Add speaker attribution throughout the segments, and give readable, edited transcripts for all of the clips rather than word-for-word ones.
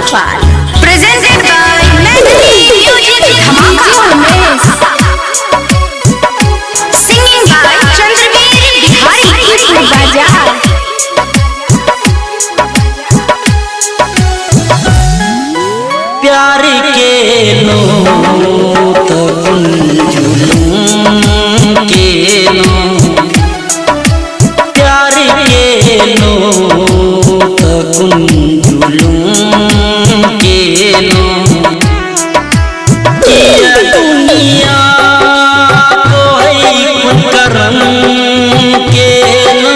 Speaker 1: Bhopal presented by Maithili music Dhamaka singing by Chandraveer Bihari बाजार।
Speaker 2: प्यार के लो तो जुलूम के लो, प्यार के लो तो जुलूम के लो, ये दुनिया को है खुद करम के लो।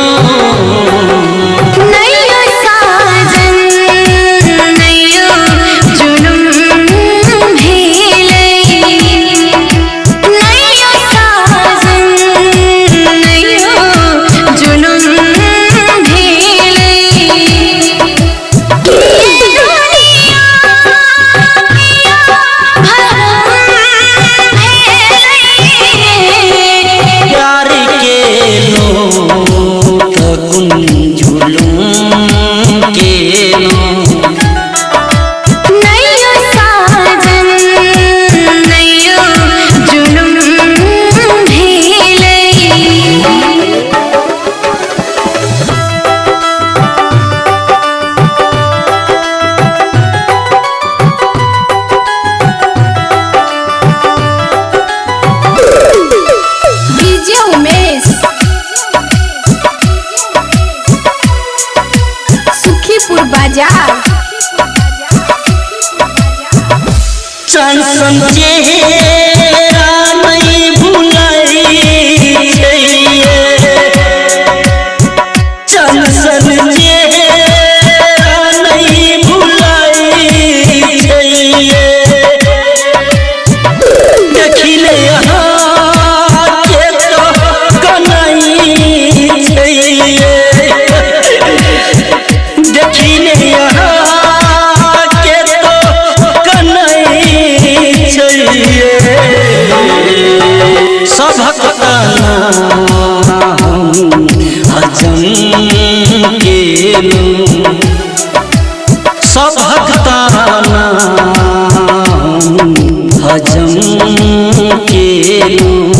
Speaker 2: सन चेहरा नहीं भुलाई चाहिए, सन चेहरा नहीं भुलाई चाहिए, देखिले यहाँ के तो कनाई चाहिए, देखिले यहाँ सबक हजम के लो, सबक हजम के लो।